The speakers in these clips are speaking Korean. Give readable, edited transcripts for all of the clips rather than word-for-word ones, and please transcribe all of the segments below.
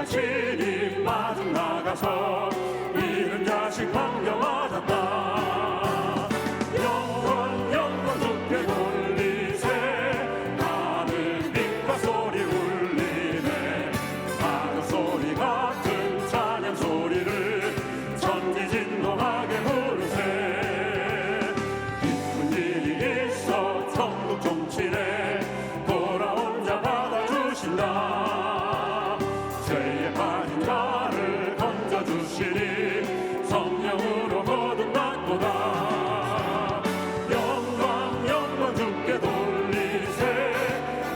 친히 마중 나가서 잃은 자식 반겨받았다. 영원 영원 주께 돌리세. 하늘 빛과 소리 울리네. 파도 소리 같은 찬양 소리를 천지진동하게 부르세. 기쁜 일이 있어 천국 종치네. 돌아온 자 받아주신다. 죄에 빠진 자를 건져주시니 성령으로 거듭났도다. 영광 영광 주께 돌리세.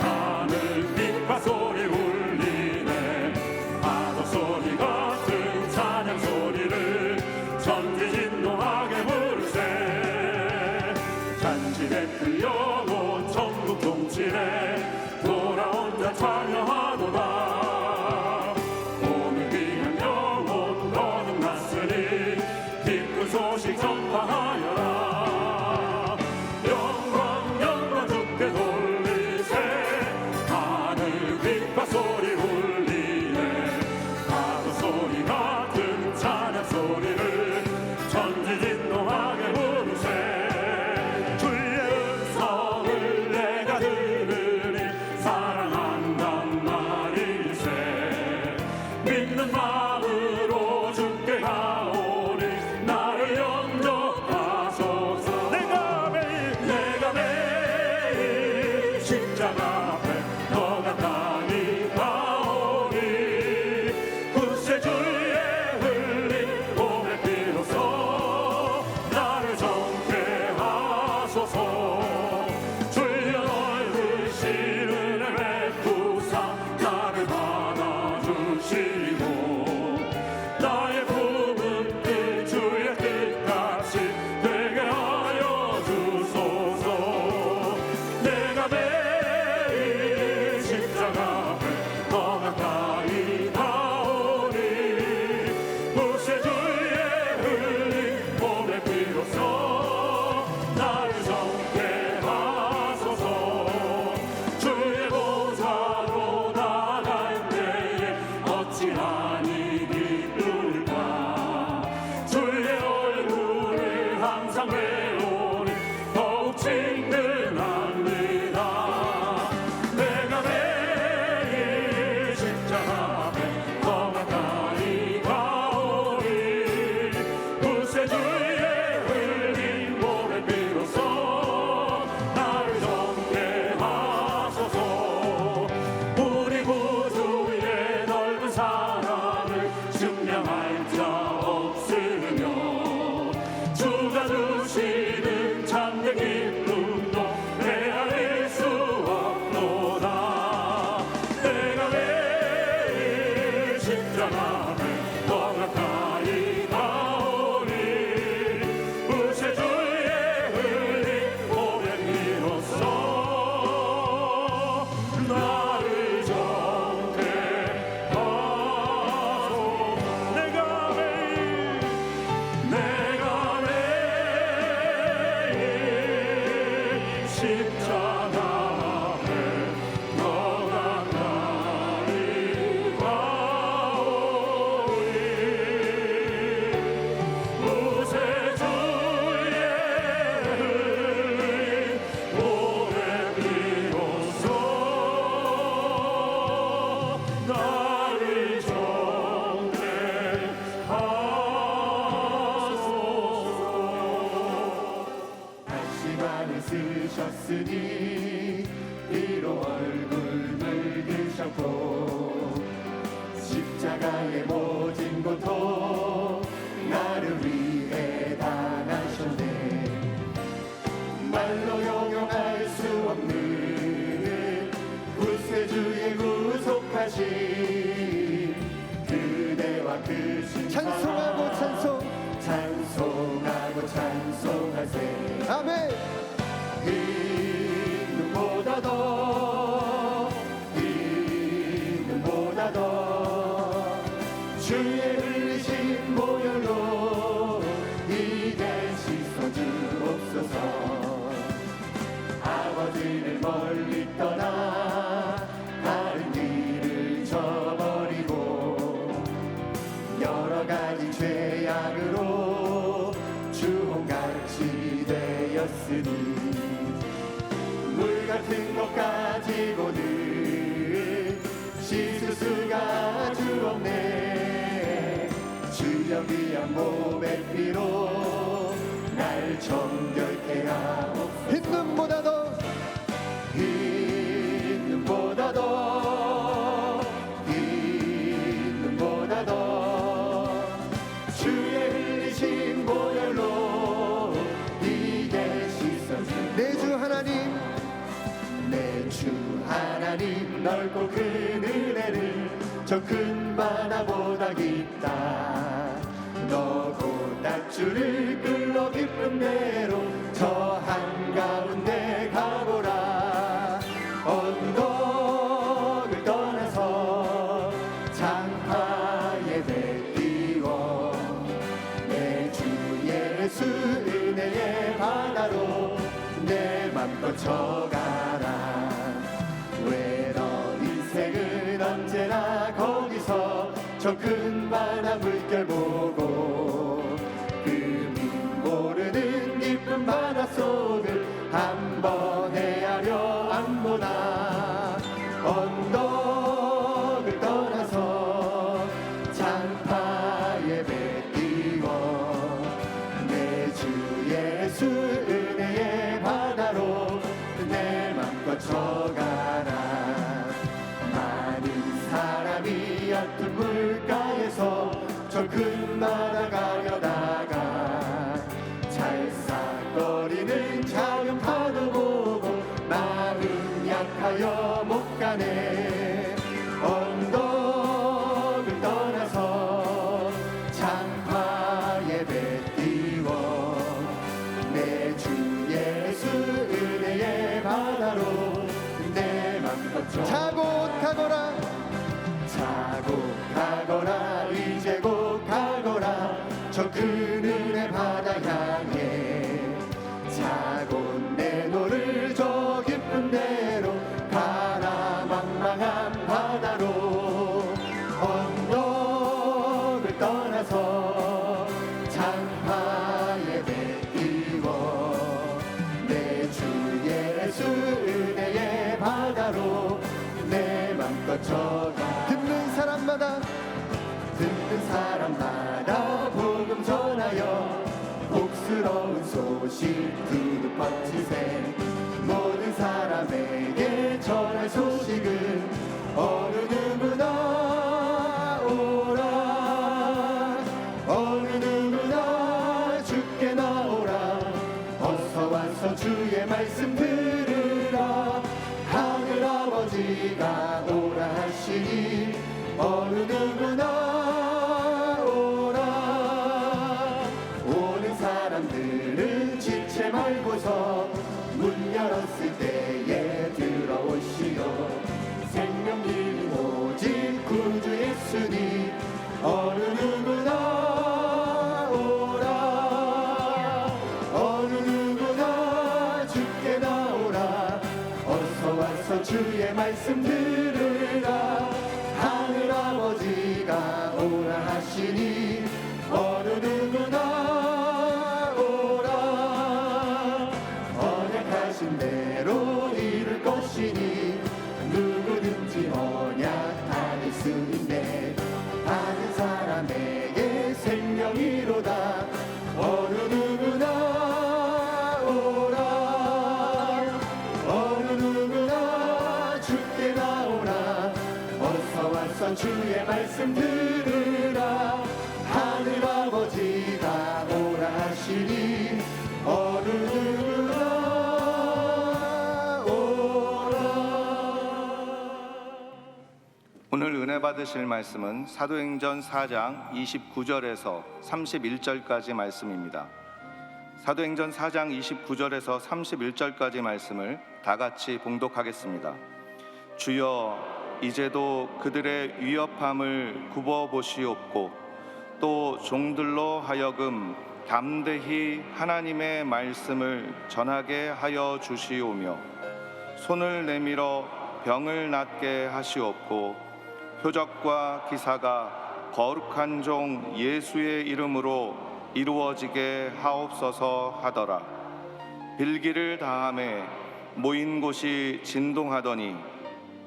하늘 빛과 소리 울리네. 파도 소리 같은 찬양 소리를 천지진동하게 부르세. 잔치대 그 영혼 천국 종치네. 돌아온 자 찬양하도다. 오늘 귀한 영혼 거듭났으니 기쁜 소식 전파하여라. 영광 영광 주께 돌리세. 하늘 빛과 소리 울리네. 파도 소리 같은 찬양 소리를 천지진동하게 부르세. 주의 음성을 내가 들으니 사랑한단 말일세. 믿는 마음으로 주께 가오니 나를 영접하소서. 내가 매일 십자가 앞에 너가 땅이 가오니 구세주의 흘린 몸의 피로써 나를 정케 하소서. 주의 얼굴 시른에 베푸사 나를 받아주시고 나의 품은 뜻 주의 뜻같이 되게 하여 주소서. 내가 매일 십자가 앞에 너가 가까이 가오니 구세주의 흘린 몸의 피로써 나를 정케 하소서. 주의 보좌로 나갈 때에 어찌하니 기쁠까. 주의 얼굴을 항상 외우니 더욱 친근합니다. 내가 매일 십자가 앞에 더 가까이 가오니 구세주의 흘린 몸의 피로써 나를 정케 하소서. 우리 구주의 넓은 사랑을 증명할 자 없으며 주가 주시는 참된 기쁨도 헤아릴 수 없도다. 내가 매일 십자가 앞에 더 가까이 가오니 구세주의 흘린 몸의 피로써 나를 정케 하소서. 내가 매일 십자가 앞에 더 가까이 가오니 구세주의 흘린 몸의 피로써 나를 정케 하소서. 한 시간을 쓰셨으니 이로 얼굴 물드셨고 십자가의 모진 고통 나를 위해 당하셨네. 말로 용용할 수 없는 구세주의 구속하신 그대와 그 심판 찬송하고 찬송하고 찬송하세. 아멘. 그 눈보다 더 주의 흘리신 보혈로 이제 씻어 주옵소서. 아버지를 멀리 떠나 다른 길을 저버리고 없으니 물 같은 것 가지고는 씻을 수가 아주 없네. 주여 귀한 몸의 피로 날 정결케 하옵소서. 흰 눈보다 더 흰 눈보다 더 흰 눈보다 더 주의 흘리신 보혈로 이게 씻어진 내 주 하나님, 내 주 하나님 넓고 큰 은혜를 저 큰 바다보다 깊다. 너고 낯줄을 끌러 깊은 데로 저 한가운데 가보라. 언덕을 떠나서 장파에 배 띄워 내 주 예수 은혜의 바다로 내 맘껏 쳐가라. 외로운 인생은 언제나 거기서 저 큰 바다 물결 보고 금이 모르는 깊은 바닷속을 한번 헤아려 안 보나. 언덕을 떠나서 장파에 배 띄워 내 주 예수 은혜의 바다로 내 맘껏 쳐가라. 많은 사람이 얕은 물가에서 저 큰 바다 가려다가 찰싹거리는 작은 파도 보고 마음 약하여 못 가네. 언덕을 떠나서 장파에 배 띄워 내 주 예수 은혜의 바다로 내 맘껏 쳐 자고 가거라. 자고 가거라. 이제 곧 가거라. 저 큰 은혜 바다 향해 자고 내 노를 저 깊은 데로 가라. 망망한 바다로 언덕을 떠나서 장파에 배 띄워 내 주 예수 은혜의 바다로 내 맘껏 쳐가. 듣는 사람마다 복음 전하여 복스러운 소식 두루 퍼지세. 모든 사람에게 전할 소식은 어느 누구나 오라. 어느 누구나 주께 나오라. 어서 와서 주의 말씀 들으라. 하늘 아버지가 오라 하시니 어느 누구나 오라. 오는 사람들은 지체 말고서 문 열었을 때에 들어오시오. 생명길 오직 구주 예수니 어느 누구나 오라. 어느 누구나 주께 나오라. 어서 와서 주의 말씀 들으라. 하늘 아버지가 오라 하시니 어느 누구나 오라. 언약하신 대로 이룰 것이니 누구든지 언약 다닐 수 있네. 다른 사람에게 생명이로다. 어느 누구나 오라. 어느 누구나 주께 나오라. 어서 와서 주의 말씀 들으라. 하늘 아버지가 오라 하시니 어느 누구나 오라. 오늘 은혜 받으실 말씀은 사도행전 4장 29절에서 31절까지 말씀입니다. 사도행전 4장 29절에서 31절까지 말씀을 다 같이 봉독하겠습니다. 주여 이제도 그들의 위협함을 굽어보시옵고 또 종들로 하여금 담대히 하나님의 말씀을 전하게 하여 주시오며 손을 내밀어 병을 낫게 하시옵고 표적과 기사가 거룩한 종 예수의 이름으로 이루어지게 하옵소서 하더라. 빌기를 다함에 모인 곳이 진동하더니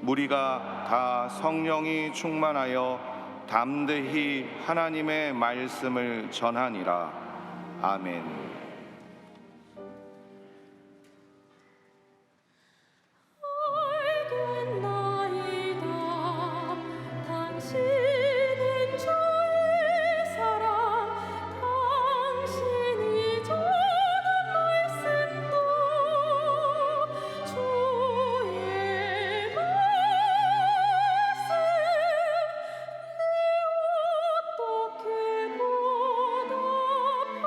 무리가 다 성령이 충만하여 담대히 하나님의 말씀을 전하니라. 아멘. 알겠나이다. 당신은 주의 사랑, 당신이 전한 말씀도 주의 말씀 내 어떻게 보답하랴.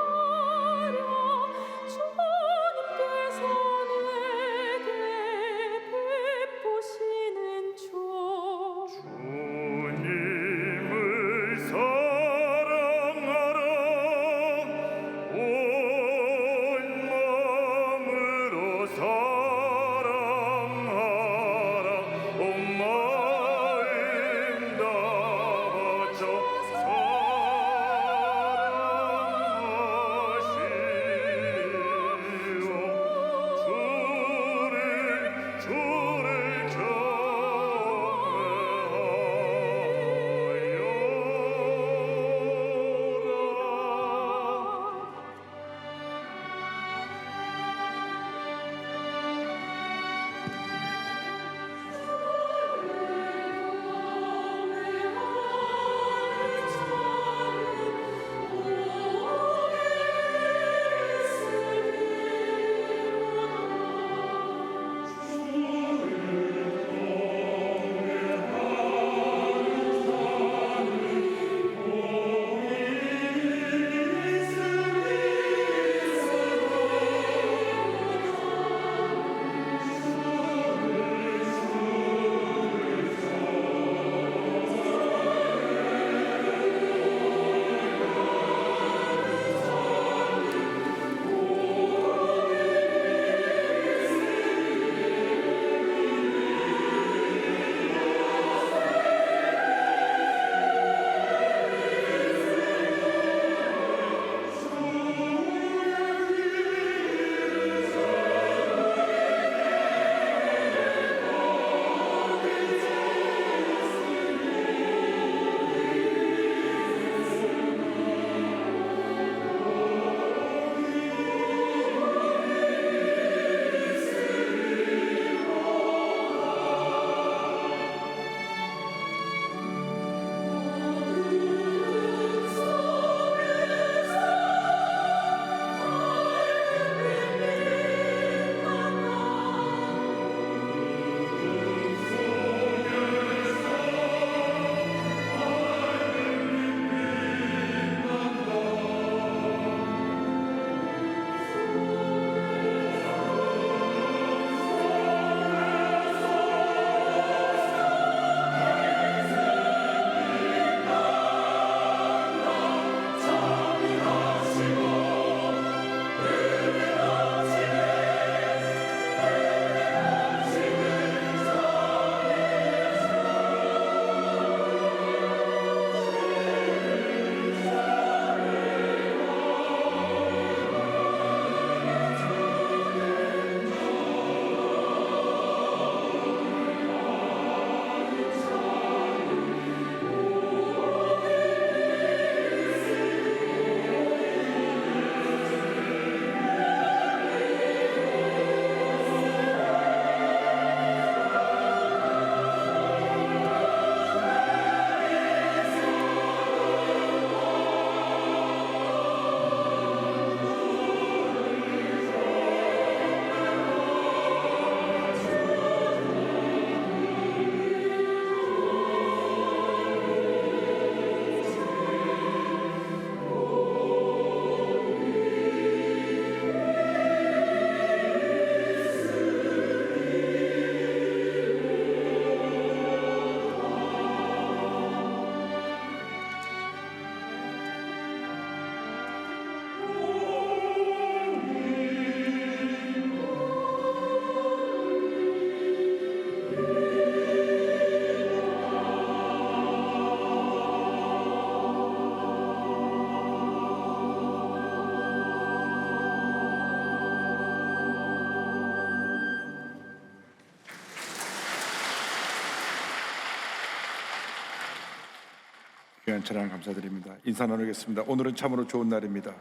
귀한 찬양 감사드립니다. 인사 나누겠습니다. 오늘은 참으로 좋은 날입니다.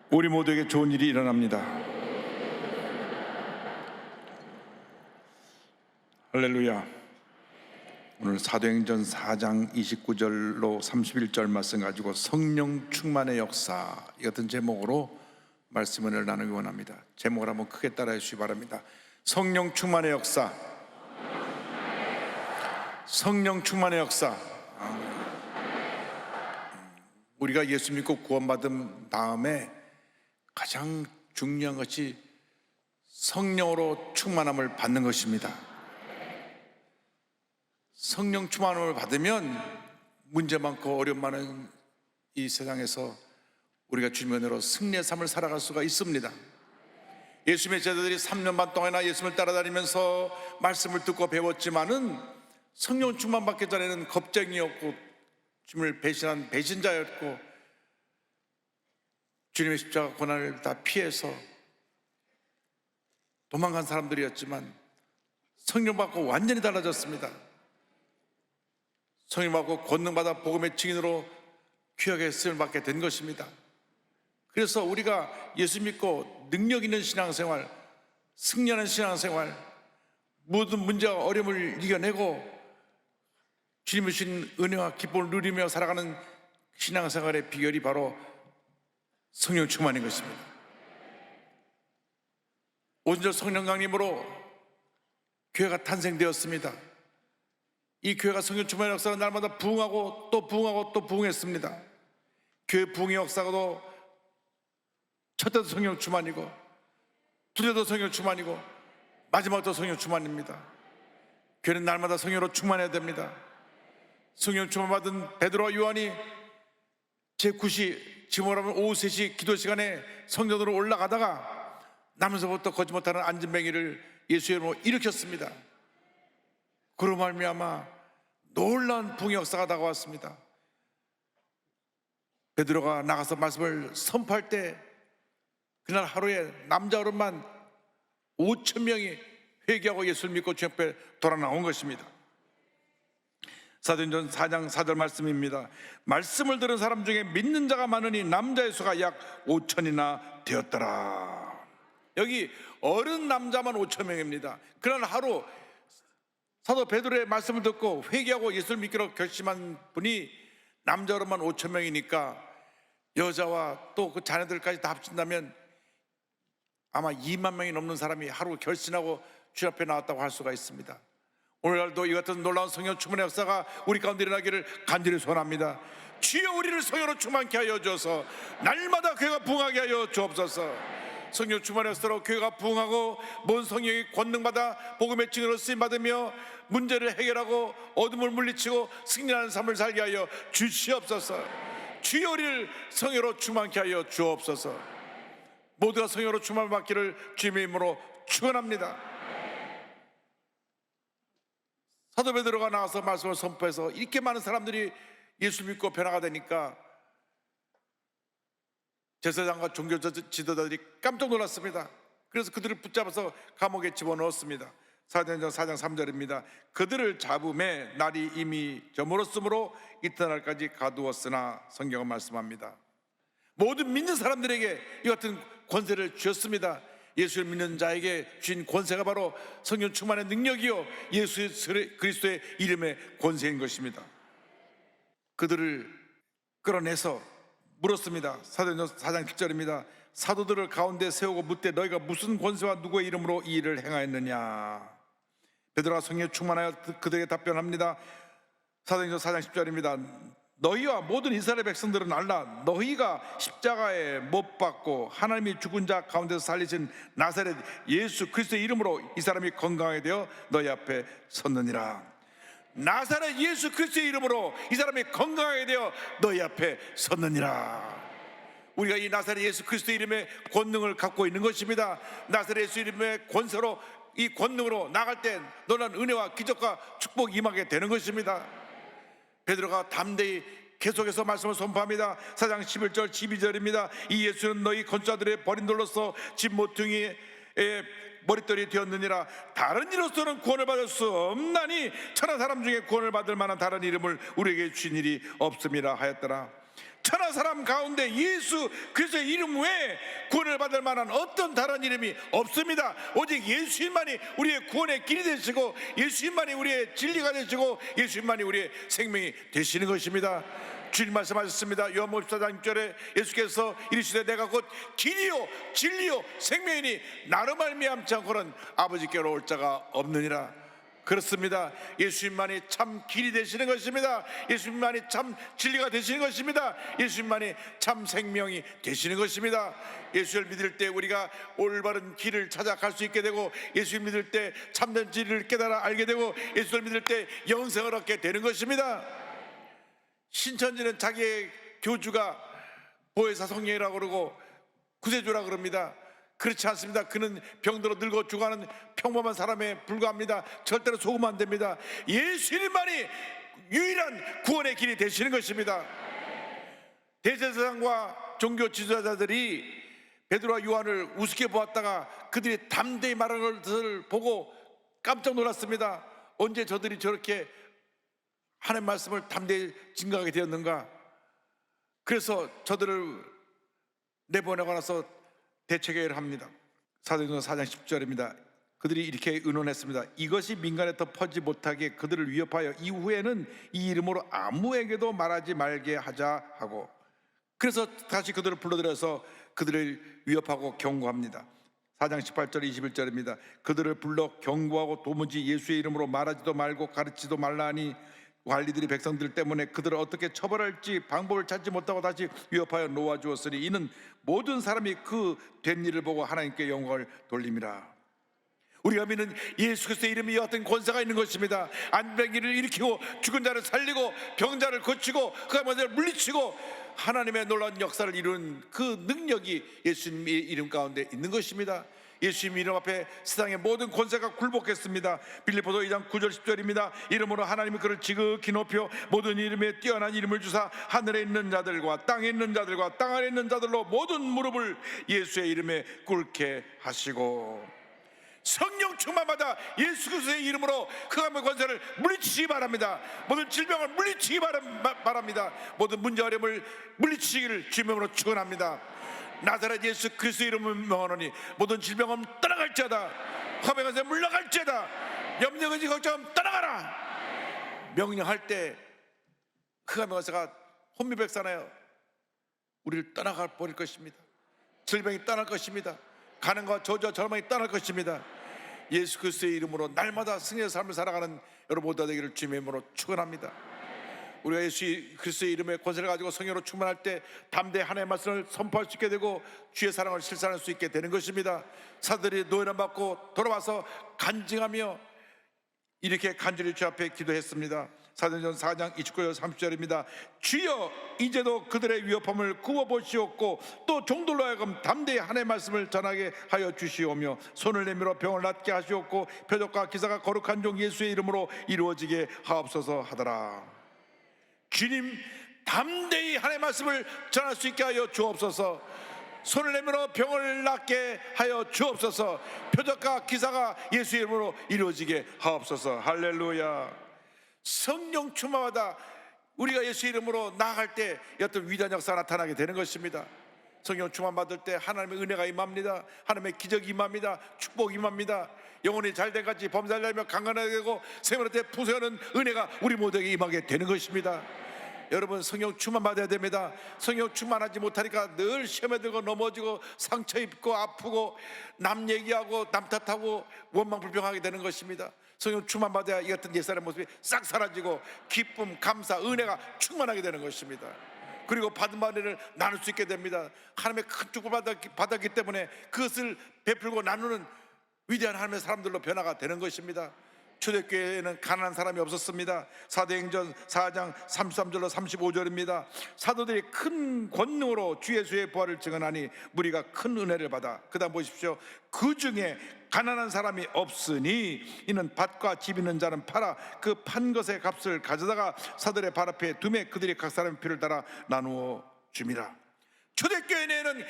우리 모두에게 좋은 일이 일어납니다. 할렐루야. 오늘 사도행전 4장 29절로 31절 말씀 가지고 성령 충만의 역사, 이 같은 제목으로 말씀을 나누기 원합니다. 제목을 한번 크게 따라해 주시기 바랍니다. 성령 충만의 역사. 성령 충만의 역사. 우리가 예수 믿고 구원받은 다음에 가장 중요한 것이 성령으로 충만함을 받는 것입니다. 성령 충만함을 받으면 문제 많고 어려움 많은 이 세상에서 우리가 주님의 은혜로 승리의 삶을 살아갈 수가 있습니다. 예수님의 제자들이 3년 반 동안이나 예수님을 따라다니면서 말씀을 듣고 배웠지만은 성령 충만 받기 전에는 겁쟁이였고 주님을 배신한 배신자였고 주님의 십자가 고난을 다 피해서 도망간 사람들이었지만 성령 받고 완전히 달라졌습니다. 성령 받고 권능받아 복음의 증인으로 귀하게 쓰임을 받게 된 것입니다. 그래서 우리가 예수 믿고 능력 있는 신앙생활, 승리하는 신앙생활, 모든 문제와 어려움을 이겨내고 주님의 주신 은혜와 기쁨을 누리며 살아가는 신앙생활의 비결이 바로 성령 충만인 것입니다. 오순절 성령 강림으로 교회가 탄생되었습니다. 이 교회가 성령 충만의 역사는 날마다 부흥하고 또 부흥하고 또 부흥했습니다. 교회 부흥의 역사도 첫 때도 성령 충만이고 두 때도 성령 충만이고 마지막도 성령 충만입니다. 교회는 날마다 성령으로 충만해야 됩니다. 성령 충만 받은 베드로와 요한이 제9시 지금으로 하면 오후 3시 기도 시간에 성전으로 올라가다가 남에서부터 걷지 못하는 안진뱅이를 예수의 이름으로 일으켰습니다. 그로 말미암아 놀라운 부흥의 역사가 다가왔습니다. 베드로가 나가서 말씀을 선포할 때 그날 하루에 남자 어른만 5,000명이 회개하고 예수를 믿고 주님 앞에 돌아 나온 것입니다. 사도행전 4장 4절 말씀입니다. 말씀을 들은 사람 중에 믿는 자가 많으니 남자의 수가 약 5,000이나 되었더라. 여기 어른 남자만 5,000명입니다. 그날 하루 사도 베드로의 말씀을 듣고 회개하고 예수를 믿기로 결심한 분이 남자 어른만 5,000명이니까 여자와 또 그 자녀들까지 다 합친다면 아마 2만 명이 넘는 사람이 하루 결심하고 주 앞에 나왔다고 할 수가 있습니다. 오늘날도 이 같은 놀라운 성령 충만의 역사가 우리 가운데 일어나기를 간절히 소원합니다. 주여 우리를 성령으로 충만케 하여 주어서 날마다 교회가 부흥하게 하여 주옵소서. 성령 충만의 역사로 교회가 부흥하고 모든 성령이 권능받아 복음의 증인으로 쓰임받으며 문제를 해결하고 어둠을 물리치고 승리하는 삶을 살게 하여 주시옵소서. 주여 우리를 성령으로 충만케 하여 주옵소서. 모두가 성령으로 충만받기를 주님의 이름으로 축원합니다. 사도 베드로가 나와서 말씀을 선포해서 이렇게 많은 사람들이 예수 믿고 변화가 되니까 제사장과 종교 지도자들이 깜짝 놀랐습니다. 그래서 그들을 붙잡아서 감옥에 집어넣었습니다. 사도행전 4장 3절입니다. 그들을 잡음에 날이 이미 저물었으므로 이튿날까지 가두었으나 성경은 말씀합니다. 모든 믿는 사람들에게 이 같은 권세를 주셨습니다. 예수를 믿는 자에게 주신 권세가 바로 성령 충만의 능력이요 예수 그리스도의 이름의 권세인 것입니다. 그들을 끌어내서 물었습니다. 사도행전 4장 7절입니다. 사도들을 가운데 세우고 묻되 너희가 무슨 권세와 누구의 이름으로 이 일을 행하였느냐. 베드로가 성령에 충만하여 그들에게 답변합니다. 사도행전 4장 10절입니다. 너희와 모든 이스라엘 백성들은 알라. 너희가 십자가에 못 박고 하나님이 죽은 자 가운데서 살리신 나사렛 예수 그리스도의 이름으로 이 사람이 건강하게 되어 너희 앞에 섰느니라. 나사렛 예수 그리스도의 이름으로 이 사람이 건강하게 되어 너희 앞에 섰느니라. 우리가 이 나사렛 예수 그리스도의 이름의 권능을 갖고 있는 것입니다. 나사렛 예수 이름의 권세로 이 권능으로 나갈 때 놀라운 은혜와 기적과 축복이 임하게 되는 것입니다. 베드로가 담대히 계속해서 말씀을 선포합니다. 4장 11절 12절입니다. 이 예수는 너희 건축자들의 버린 돌로서 집 모퉁이에 머릿돌이 되었느니라. 다른 이로서는 구원을 받을 수 없나니 천하 사람 중에 구원을 받을 만한 다른 이름을 우리에게 주신 일이 없음이라 하였더라. 천하 사람 가운데 예수 그리스도의 이름 외에 구원을 받을 만한 어떤 다른 이름이 없습니다. 오직 예수님만이 우리의 구원의 길이 되시고, 예수님만이 우리의 진리가 되시고, 예수님만이 우리의 생명이 되시는 것입니다. 주님 말씀하셨습니다. 요한복음 14장 6절에 예수께서 이르시되 내가 곧 길이요 진리요 생명이니 나로 말미암지 않고는 아버지께로 올 자가 없느니라. 그렇습니다. 예수님만이 참 길이 되시는 것입니다. 예수님만이 참 진리가 되시는 것입니다. 예수님만이 참 생명이 되시는 것입니다. 예수를 믿을 때 우리가 올바른 길을 찾아갈 수 있게 되고, 예수를 믿을 때 참된 진리를 깨달아 알게 되고, 예수를 믿을 때 영생을 얻게 되는 것입니다. 신천지는 자기의 교주가 보혜사 성령이라고 그러고 구세주라고 그럽니다. 그렇지 않습니다. 그는 병들어 늙어 죽어가는 평범한 사람에 불과합니다. 절대로 속으면 안 됩니다. 예수님만이 유일한 구원의 길이 되시는 것입니다. 대제사장과 종교 지도자들이 베드로와 요한을 우습게 보았다가 그들이 담대히 말하는 것을 보고 깜짝 놀랐습니다. 언제 저들이 저렇게 하나님의 말씀을 담대히 증거하게 되었는가? 그래서 저들을 내보내고 나서 대책회의를 합니다. 사도행전 4장 10절입니다. 그들이 이렇게 의논했습니다. 이것이 민간에 더 퍼지 못하게 그들을 위협하여 이후에는 이 이름으로 아무에게도 말하지 말게 하자 하고, 그래서 다시 그들을 불러들여서 그들을 위협하고 경고합니다. 4장 18절 21절입니다. 그들을 불러 경고하고 도무지 예수의 이름으로 말하지도 말고 가르치지도 말라 하니 관리들이 백성들 때문에 그들을 어떻게 처벌할지 방법을 찾지 못하고 다시 위협하여 놓아주었으니 이는 모든 사람이 그 된 일을 보고 하나님께 영광을 돌림이라. 우리가 믿는 예수 그리스도의 이름이 어떤 권세가 있는 것입니다. 안병이를 일으키고 죽은 자를 살리고 병자를 고치고 그 가운데 물리치고 하나님의 놀라운 역사를 이룬 그 능력이 예수님의 이름 가운데 있는 것입니다. 예수님 이름 앞에 세상의 모든 권세가 굴복했습니다. 빌립보서 2장 9절 10절입니다. 이름으로 하나님이 그를 지극히 높여 모든 이름에 뛰어난 이름을 주사 하늘에 있는 자들과 땅에 있는 자들과 땅 아래 있는 자들로 모든 무릎을 예수의 이름에 꿇게 하시고, 성령 충만받아 예수 그리스도의 이름으로 그 가문의 권세를 물리치시기 바랍니다. 모든 질병을 물리치기 바랍니다. 모든 문제 어려움을 물리치기를 주님의 이름으로 축원합니다. 나사렛 예수 그리스도의 이름을 명하노니 모든 질병은 떠나갈지어다, 화병 권세 물러갈지어다, 염려근심 걱정 떠나가라. 명령할 때 그 가문의 권세가 혼미백산하여 우리를 떠나가 버릴 것입니다. 질병이 떠날 것입니다. 가난과 저주와 절망이 떠날 것입니다. 예수 그리스도의 이름으로 날마다 승리의 삶을 살아가는 여러분 모두가 되기를 주님의 이름으로 축원합니다. 우리가 예수 그리스도의 이름의 권세를 가지고 성령으로 충만할 때 담대히 하나님의 말씀을 선포할 수 있게 되고 주의 사랑을 실천할 수 있게 되는 것입니다. 사도들이 노예를 받고 돌아와서 간증하며 이렇게 간절히 주 앞에 기도했습니다. 사도행전 4장 29절 30절입니다. 주여 이제도 그들의 위협함을 구워보시옵고 또 종들로 하여금 담대히 하나님의 말씀을 전하게 하여 주시오며 손을 내밀어 병을 낫게 하시옵고 표적과 기사가 거룩한 종 예수의 이름으로 이루어지게 하옵소서 하더라. 주님 담대히 하나님의 말씀을 전할 수 있게 하여 주옵소서. 손을 내밀어 병을 낫게 하여 주옵소서. 표적과 기사가 예수의 이름으로 이루어지게 하옵소서. 할렐루야. 성령 충만하다 우리가 예수의 이름으로 나아갈 때 어떤 위대한 역사가 나타나게 되는 것입니다. 성령 충만 받을 때 하나님의 은혜가 임합니다. 하나님의 기적이 임합니다. 축복이 임합니다. 영혼이 잘된 같이 범살되며 강건하게 되고 생명의 때 부서하는 은혜가 우리 모두에게 임하게 되는 것입니다. 여러분 성령 충만 받아야 됩니다. 성령 충만하지 못하니까 늘 시험에 들고 넘어지고 상처 입고 아프고 남 얘기하고 남 탓하고 원망불평하게 되는 것입니다. 성령 충만 받아야 이 같은 옛사람의 모습이 싹 사라지고 기쁨, 감사, 은혜가 충만하게 되는 것입니다. 그리고 받은 바를 나눌 수 있게 됩니다. 하나님의 큰 축복을 받았기 때문에 그것을 베풀고 나누는 위대한 하나님의 사람들로 변화가 되는 것입니다. 초대교회에는 가난한 사람이 없었습니다. 사도행전 4장 33절로 35절입니다. 사도들이 큰 권능으로 주 예수의 부활을 증언하니 무리가 큰 은혜를 받아, 그 다음 보십시오. 그 중에 가난한 사람이 없으니 이는 밭과 집 있는 자는 팔아 그 판 것의 값을 가져다가 사도들의 발 앞에 두매 그들이 각 사람의 피를 따라 나누어 줍니다. 초대교회에는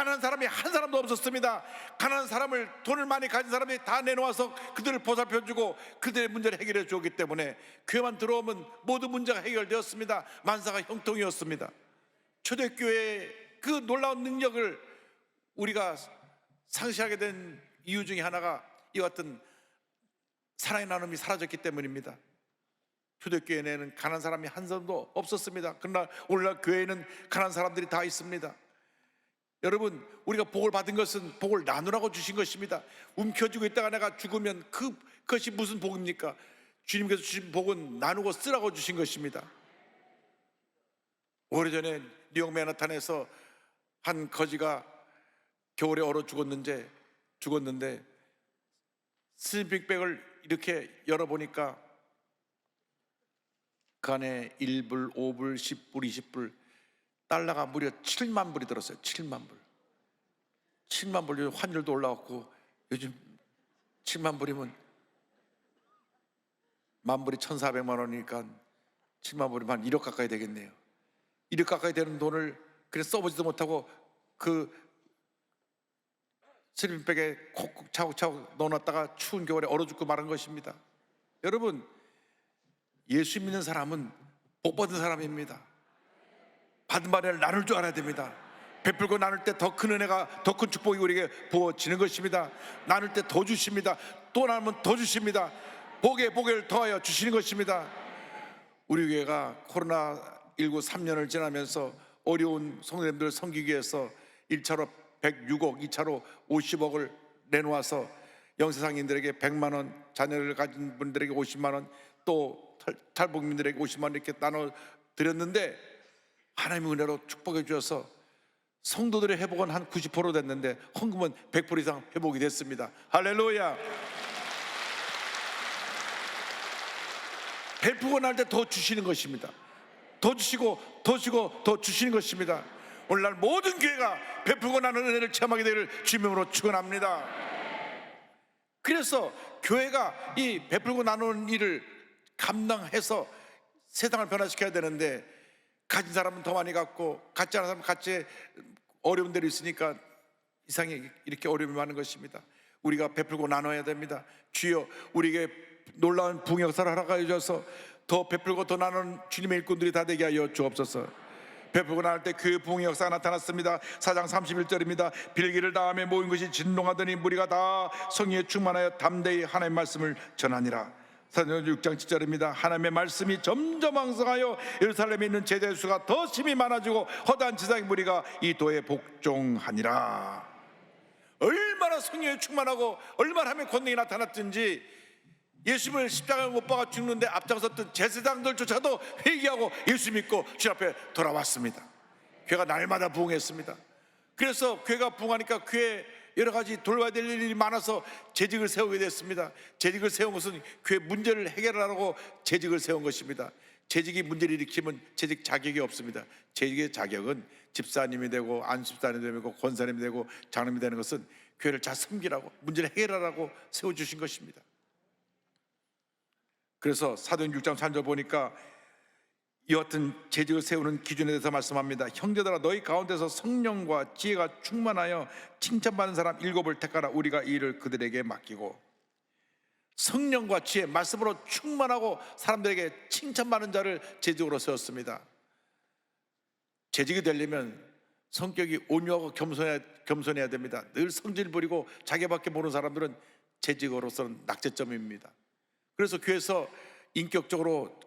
가난한 사람이 한 사람도 없었습니다. 가난한 사람을, 돈을 많이 가진 사람이 다 내놓아서 그들을 보살펴주고 그들의 문제를 해결해 주었기 때문에 교회만 들어오면 모든 문제가 해결되었습니다. 만사가 형통이었습니다. 초대교회의 그 놀라운 능력을 우리가 상실하게 된 이유 중에 하나가 이와 같은 사랑의 나눔이 사라졌기 때문입니다. 초대교회에는 가난한 사람이 한 사람도 없었습니다. 그러나 오늘날 교회에는 가난한 사람들이 다 있습니다. 여러분, 우리가 복을 받은 것은 복을 나누라고 주신 것입니다. 움켜쥐고 있다가 내가 죽으면 그것이 무슨 복입니까? 주님께서 주신 복은 나누고 쓰라고 주신 것입니다. 오래전에 뉴욕 맨하탄에서 한 거지가 겨울에 얼어 죽었는데 슬리핑백을 이렇게 열어보니까 그 안에 1불, 5불, 10불, 20불, 달러가 무려 7만 불이 들었어요. 7만 불. 7만 불. 요즘 환율도 올라왔고 요즘 7만 불이면 만 불이 1,400만 원이니까 7만 불이면 한 1억 가까이 되겠네요. 1억 가까이 되는 돈을 그냥 써보지도 못하고 그 슬리핑백에 콕콕 차곡차곡 넣어놨다가 추운 겨울에 얼어 죽고 말한 것입니다. 여러분, 예수 믿는 사람은 복 받은 사람입니다. 받은 바를 나눌 줄 알아야 됩니다. 베풀고 나눌 때 더 큰 은혜가, 더 큰 축복이 우리에게 부어지는 것입니다. 나눌 때 더 주십니다. 또 나누면 더 주십니다. 복에 복을 더하여 주시는 것입니다. 우리 교회가 코로나19 3년을 지나면서 어려운 성도님들 섬기기 위해서 1차로 106억, 2차로 50억을 내놓아서 영세상인들에게 100만 원, 자녀를 가진 분들에게 50만 원, 또 탈북민들에게 50만 원 이렇게 나눠드렸는데 하나님의 은혜로 축복해 주셔서 성도들의 회복은 한 90% 됐는데 헌금은 100% 이상 회복이 됐습니다. 할렐루야. 베푸고 날 때 더 주시는 것입니다. 더 주시고 더 주시고 더 주시는 것입니다. 오늘날 모든 교회가 베푸고 나는 은혜를 체험하게 되기를 주님으로 축원합니다. 그래서 교회가 이 베풀고 나누는 일을 감당해서 세상을 변화시켜야 되는데 가진 사람은 더 많이 갖고 갖지 않은 사람은 같이 어려운 데로 있으니까 이상하게 이렇게 어려움이 많은 것입니다. 우리가 베풀고 나눠야 됩니다. 주여, 우리에게 놀라운 부흥 역사를 허락하여 주셔서 더 베풀고 더 나누는 주님의 일꾼들이 다 되게 하여 주옵소서. 베풀고 나눌 때 교회 부흥의 역사가 나타났습니다. 4장 31절입니다. 빌기를 다음에 모인 것이 진동하더니 무리가 다 성령에 충만하여 담대히 하나님의 말씀을 전하니라. 사도행전 6장 7절입니다. 하나님의 말씀이 점점 왕성하여 예루살렘에 있는 제자의 수가 더 심히 많아지고 허다한 지상의 무리가 이 도에 복종하니라. 얼마나 성령에 충만하고 얼마나 하나님의 권능이 나타났든지 예수님을 십자가에 못 박아 죽는데 앞장섰던 제사장들조차도 회개하고 예수 믿고 주 앞에 돌아왔습니다. 교회가 날마다 부흥했습니다. 그래서 교회가 부흥하니까 교회 여러 가지 돌봐야 될 일이 많아서 재직을 세우게 됐습니다. 재직을 세운 것은 교회 문제를 해결하라고 재직을 세운 것입니다. 재직이 문제를 일으키면 재직 자격이 없습니다. 재직의 자격은 집사님이 되고 안수집사님이 되고 권사님이 되고 장로님이 되는 것은 교회를 잘 섬기라고, 문제를 해결하라고 세워주신 것입니다. 그래서 사도행전 6장 3절 보니까 이와 같은 재직을 세우는 기준에 대해서 말씀합니다. 형제들아, 너희 가운데서 성령과 지혜가 충만하여 칭찬받는 사람 7을 택하라. 우리가 이 일을 그들에게 맡기고. 성령과 지혜, 말씀으로 충만하고 사람들에게 칭찬받는 자를 재직으로 세웠습니다. 재직이 되려면 성격이 온유하고 겸손해야 됩니다. 늘 성질 부리고 자기밖에 모르는 사람들은 재직으로서는 낙제점입니다. 그래서 교회에서 인격적으로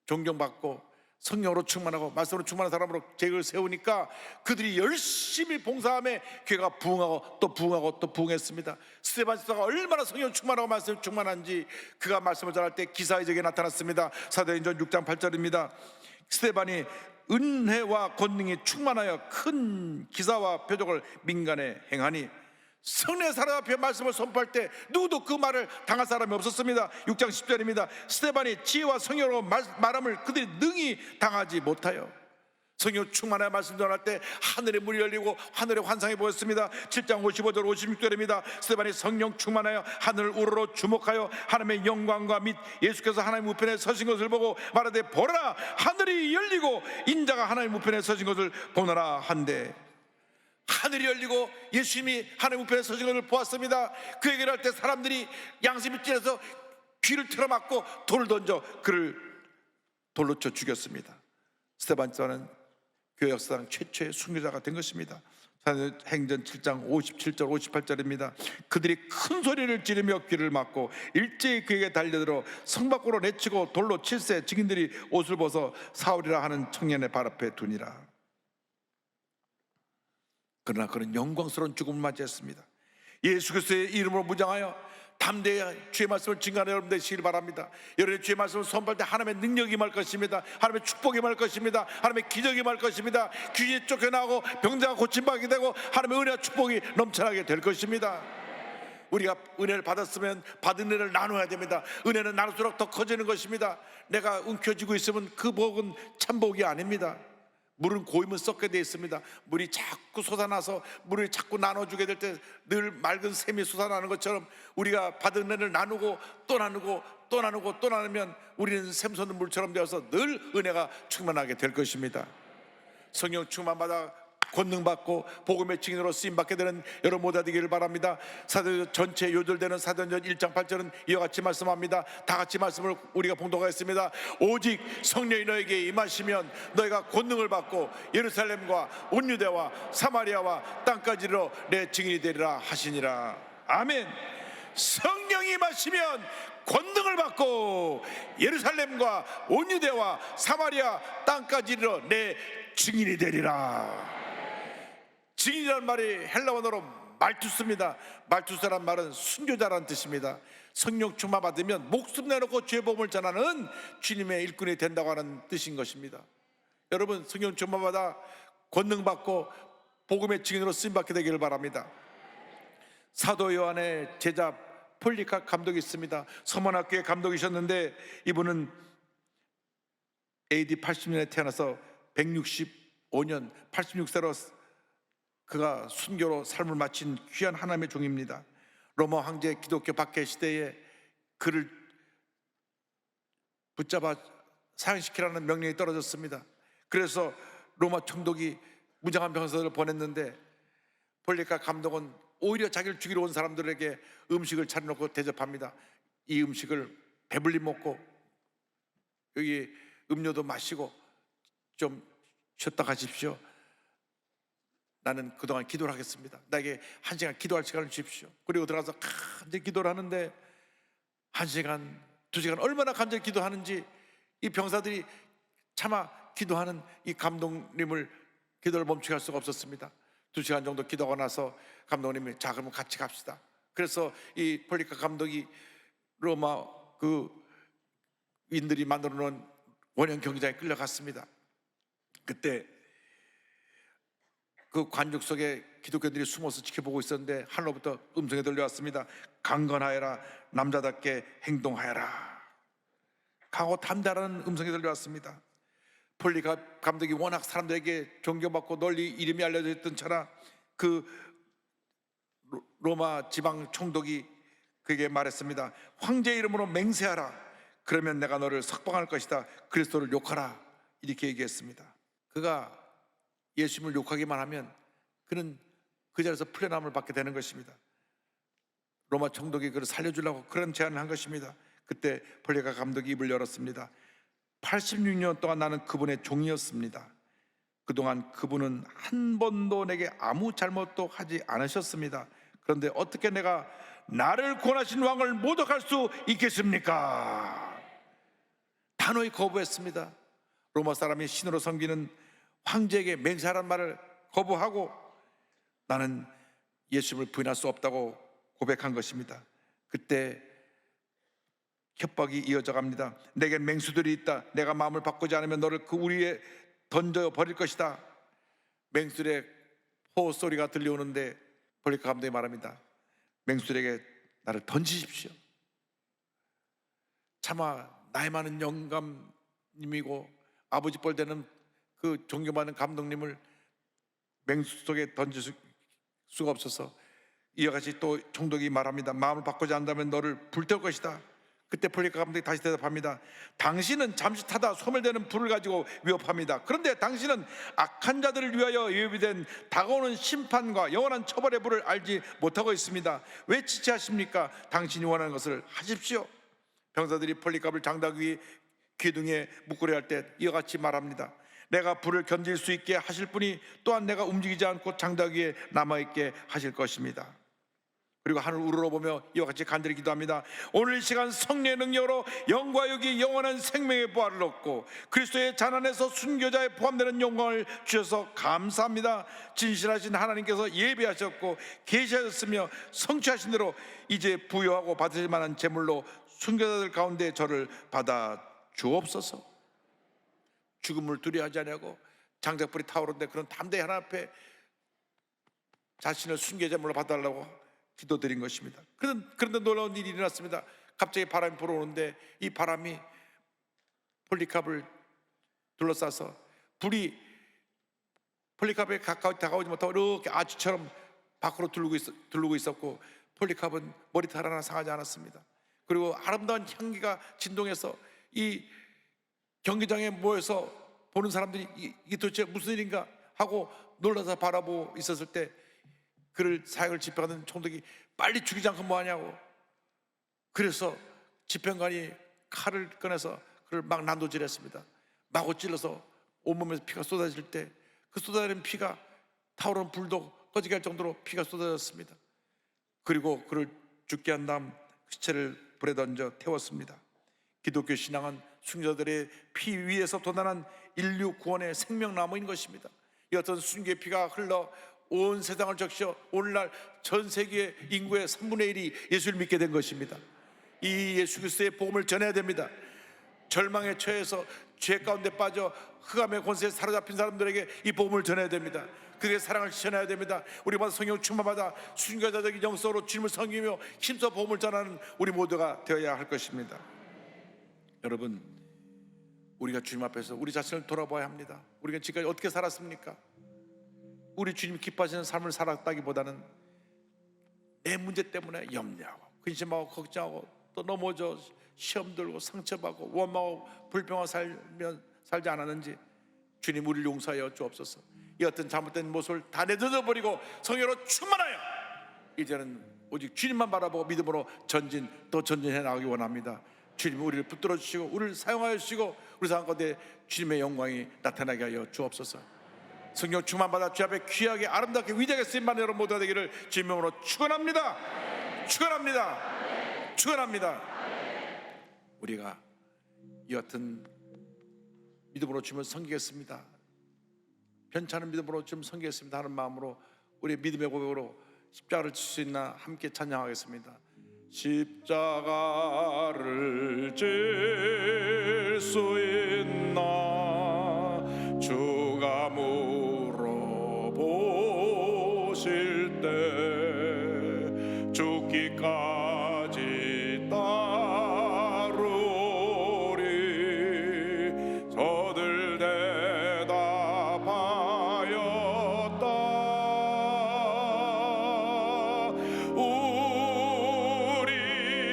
존경받고 성령으로 충만하고 말씀으로 충만한 사람으로 재직을 세우니까 그들이 열심히 봉사함에 교회가 부흥하고 또 부흥하고 또 부흥했습니다. 스데반 집사가 얼마나 성령 충만하고 말씀 충만한지 그가 말씀을 전할 때 기사의 적에 나타났습니다. 사도행전 6장 8절입니다. 스데반이 은혜와 권능이 충만하여 큰 기사와 표적을 민간에 행하니 성령의 사람 앞에 말씀을 선포할 때 누구도 그 말을 당할 사람이 없었습니다. 6장 10절입니다. 스데반이 지혜와 성령으로 말함을 그들이 능히 당하지 못하여 성령 충만하여 말씀 전할 때 하늘의 문이 열리고 하늘의 환상이 보였습니다. 7장 55절 56절입니다. 스데반이 성령 충만하여 하늘을 우러러 주목하여 하나님의 영광과 및 예수께서 하나님 우편에 서신 것을 보고 말하되 보라, 하늘이 열리고 인자가 하나님 우편에 서신 것을 보노라 한데, 하늘이 열리고 예수님이 하나님 우편에 서신 것을 보았습니다. 그 얘기를 할 때 사람들이 양심이 찔려서 귀를 틀어막고 돌을 던져 그를 돌로 쳐 죽였습니다. 스데반자는 교회 역사상 최초의 순교자가 된 것입니다. 사도행전 7장 57절 58절입니다. 그들이 큰 소리를 지르며 귀를 막고 일제히 그에게 달려들어 성 밖으로 내치고 돌로 칠세 증인들이 옷을 벗어 사울이라 하는 청년의 발 앞에 두니라. 그러나 그는 영광스러운 죽음을 맞이했습니다. 예수 그리스도의 이름으로 무장하여 담대히 주의 말씀을 증거하는 여러분 되시길 바랍니다. 여러분의 주의 말씀을 선포할 때 하나님의 능력이 임할 것입니다. 하나님의 축복이 임할 것입니다. 하나님의 기적이 임할 것입니다. 귀신이 쫓겨나고 병자가 고침받게 되고 하나님의 은혜와 축복이 넘쳐나게 될 것입니다. 우리가 은혜를 받았으면 받은 은혜를 나눠야 됩니다. 은혜는 나눌수록 더 커지는 것입니다. 내가 움켜쥐고 있으면 그 복은 참복이 아닙니다. 물은 고이면 썩게 되어 있습니다. 물이 자꾸 솟아나서 물을 자꾸 나눠주게 될 때 늘 맑은 샘이 솟아나는 것처럼 우리가 받은 은혜를 나누고 또 나누고 또 나누고 또 나누면 우리는 샘솟는 물처럼 되어서 늘 은혜가 충만하게 될 것입니다. 성령 충만받아 권능받고 복음의 증인으로 쓰임받게 되는 여러분 모두 되기를 바랍니다. 사도행전 전체 요절되는 사도행전 1장 8절은 이와 같이 말씀합니다. 다 같이 말씀을 우리가 봉독하겠습니다. 오직 성령이 너에게 임하시면 너희가 권능을 받고 예루살렘과 온 유대와 사마리아와 땅까지 이르러 내 증인이 되리라 하시니라. 아멘. 성령이 임하시면 권능을 받고 예루살렘과 온 유대와 사마리아 땅까지 이르러 내 증인이 되리라. 증인이라는 말이 헬라어로 말투스입니다. 말투스란 말은 순교자라는 뜻입니다. 성령 충만 받으면 목숨 내놓고 죄 복음을 전하는 주님의 일꾼이 된다고 하는 뜻인 것입니다. 여러분 성령 충만 받아 권능 받고 복음의 증인으로 쓰임 받게 되기를 바랍니다. 사도 요한의 제자 폴리카 감독이 있습니다. 서문학교의 감독이셨는데 이분은 AD 80년에 태어나서 165년 86세로 그가 순교로 삶을 마친 귀한 하나님의 종입니다. 로마 황제 기독교 박해 시대에 그를 붙잡아 사형시키라는 명령이 떨어졌습니다. 그래서 로마 총독이 무장한 병사들을 보냈는데 폴리카 감독은 오히려 자기를 죽이러 온 사람들에게 음식을 차려놓고 대접합니다. 이 음식을 배불리 먹고 여기 음료도 마시고 좀 쉬었다 가십시오. 나는 그동안 기도를 하겠습니다. 나에게 1시간 기도할 시간을 주십시오. 그리고 들어가서 간절히 기도를 하는데 1시간, 2시간 얼마나 간절히 기도하는지 이 병사들이 차마 기도하는 이 감독님을 기도를 멈추게 할 수가 없었습니다. 2시간 정도 기도하고 나서 감독님이 자 그러면 같이 갑시다. 그래서 이 폴리카 감독이 로마 그 인들이 만들어 놓은 원형 경기장에 끌려갔습니다. 그때 그 관중 속에 기독교인들이 숨어서 지켜보고 있었는데 하늘로부터 음성이 들려왔습니다. 강건하여라, 남자답게 행동하여라. 강하고 담대하라는 음성이 들려왔습니다. 폴리카 감독이 워낙 사람들에게 존경받고 널리 이름이 알려져 있던 차라 그 로마 지방 총독이 그에게 말했습니다. 황제 이름으로 맹세하라. 그러면 내가 너를 석방할 것이다. 그리스도를 욕하라. 이렇게 얘기했습니다. 그가 예수님을 욕하기만 하면 그는 그 자리에서 풀려남을 받게 되는 것입니다. 로마 총독이 그를 살려주려고 그런 제안을 한 것입니다. 그때 폴리카 감독이 입을 열었습니다. 86년 동안 나는 그분의 종이었습니다. 그동안 그분은 한 번도 내게 아무 잘못도 하지 않으셨습니다. 그런데 어떻게 내가 나를 구원하신 왕을 모독할 수 있겠습니까? 단호히 거부했습니다. 로마 사람이 신으로 섬기는 황제에게 맹세하란 말을 거부하고 나는 예수님을 부인할 수 없다고 고백한 것입니다. 그때 협박이 이어져 갑니다. 내게 맹수들이 있다. 내가 마음을 바꾸지 않으면 너를 그 우리에 던져 버릴 것이다. 맹수들의 호호 소리가 들려오는데 폴리카 감독이 말합니다. 맹수들에게 나를 던지십시오. 차마 나이 많은 영감님이고 아버지 뻘 되는 그 존경받는 감독님을 맹수 속에 던질 수가 없어서 이와 같이 또 총독이 말합니다. 마음을 바꾸지 않는다면 너를 불태울 것이다. 그때 폴리카 감독이 다시 대답합니다. 당신은 잠시 타다 소멸되는 불을 가지고 위협합니다. 그런데 당신은 악한 자들을 위하여 예비된 다가오는 심판과 영원한 처벌의 불을 알지 못하고 있습니다. 왜 지체하십니까? 당신이 원하는 것을 하십시오. 병사들이 폴리캅을 장다귀 기둥에 묶으려 할 때 이와 같이 말합니다. 내가 불을 견딜 수 있게 하실 분이 또한 내가 움직이지 않고 장다귀에 남아있게 하실 것입니다. 그리고 하늘 우러러보며 이와 같이 간절히 기도합니다. 오늘 이 시간 성령의 능력으로 영과 여기 영원한 생명의 부활을 얻고 그리스도의 잔안에서 순교자에 포함되는 영광을 주셔서 감사합니다. 진실하신 하나님께서 예비하셨고 계시하셨으며 성취하신 대로 이제 부여하고 받으실 만한 제물로 순교자들 가운데 저를 받아 주옵소서. 죽음을 두려워하지 않냐고 장작불이 타오르는데 그런 담대히 하나님 앞에 자신을 순교제물로 받아달라고 기도드린 것입니다. 그런데 놀라운 일이 일어났습니다. 갑자기 바람이 불어오는데 이 바람이 폴리캅을 둘러싸서 불이 폴리캅에 가까이 다가오지 못하고 이렇게 아주처럼 밖으로 두르고 있었고 폴리캅은 머리털 하나 상하지 않았습니다. 그리고 아름다운 향기가 진동해서 이 경기장에 모여서 보는 사람들이 이게 도대체 무슨 일인가 하고 놀라서 바라보고 있었을 때 그를 사형을 집행하는 총독이 빨리 죽이지 않고 뭐하냐고. 그래서 집행관이 칼을 꺼내서 그를 막 난도질했습니다. 마구 찔러서 온몸에서 피가 쏟아질 때 그 쏟아지는 피가 타오르는 불도 꺼지게 할 정도로 피가 쏟아졌습니다. 그리고 그를 죽게 한 다음 시체를 불에 던져 태웠습니다. 기독교 신앙은 순교자들의 피 위에서 돋아난 인류 구원의 생명나무인 것입니다. 이 어떤 순교의 피가 흘러 온 세상을 적셔 오늘날 전 세계 인구의 3분의 1이 예수를 믿게 된 것입니다. 이 예수 그리스도의 복음을 전해야 됩니다. 절망에 처해서 죄 가운데 빠져 흑암의 권세에 사로잡힌 사람들에게 이 복음을 전해야 됩니다. 그의 사랑을 전해야 됩니다. 우리마다 성령 충만마다 순교자적인 영성으로 주님을 섬기며 힘써 복음을 전하는 우리 모두가 되어야 할 것입니다. 여러분, 우리가 주님 앞에서 우리 자신을 돌아봐야 합니다. 우리가 지금까지 어떻게 살았습니까? 우리 주님 기뻐하시는 삶을 살았다기보다는 내 문제 때문에 염려하고 근심하고 걱정하고 또 넘어져 시험 들고 상처받고 원망하고 불평하고 살지 않았는지 주님 우리를 용서하여 주옵소서. 이 어떤 잘못된 모습을 다 내던져버리고 성령으로 충만하여 이제는 오직 주님만 바라보고 믿음으로 또 전진해 나가기 원합니다. 주님 우리를 붙들어 주시고 우리를 사용하여 주시고 우리 삶 가운데 주님의 영광이 나타나게 하여 주옵소서. 성령 충만받아 주 앞에 귀하게 아름답게 위대하게 쓰임받는 여러분 모두가 되기를 주님의 이름으로 축원합니다. 축원합니다. 축원합니다. 우리가 이 같은 믿음으로 주님을 섬기겠습니다. 편찮은 믿음으로 주님을 섬기겠습니다 하는 마음으로 우리의 믿음의 고백으로 십자가를 질 수 있나 함께 찬양하겠습니다. 십자가를 질 수 있나 주가 물어보실 때 죽기까지 따르리. 저들 대답하였다.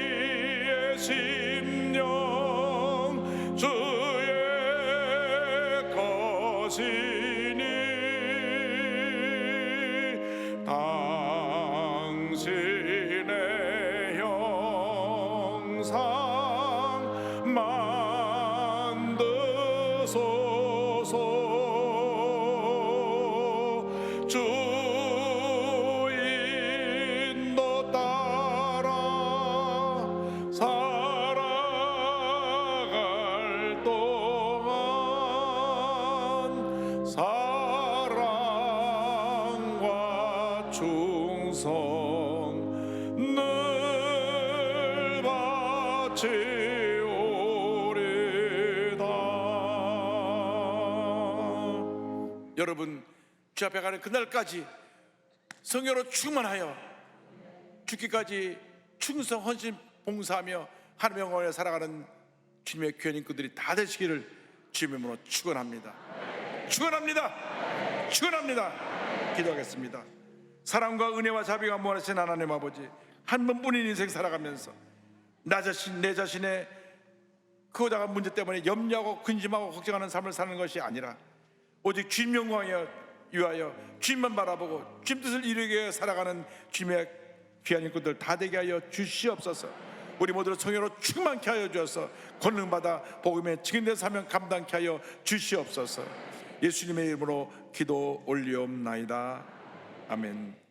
우리의 심령 주의 것이니 당신의 형상 만드소서. 주 인도 따라 살아갈 동안 사랑과 충성 늘 바치오리다. 여러분, 주 앞에 가는 그날까지 성령으로 충만하여 죽기까지 충성 헌신 봉사하며 하나님의 영광을 살아가는 주님의 귀한 인구들이 다 되시기를 주님의 이름으로 축원합니다. 축원합니다. 축원합니다. 기도하겠습니다. 사랑과 은혜와 자비가 무한하신 하나님 아버지, 한 번뿐인 인생 살아가면서 나 자신 내 자신의 크고작은 문제 때문에 염려하고 근심하고 걱정하는 삶을 사는 것이 아니라 오직 주님 영광에 위하여 주님만 바라보고 주님 뜻을 이루기 위해 살아가는 주님의 귀한 인꾼들 다 되게 하여 주시옵소서. 우리 모두를 성령으로 충만케 하여 주어서 권능받아 복음의 증인된 사명 감당케 하여 주시옵소서. 예수님의 이름으로 기도 올리옵나이다. 아멘.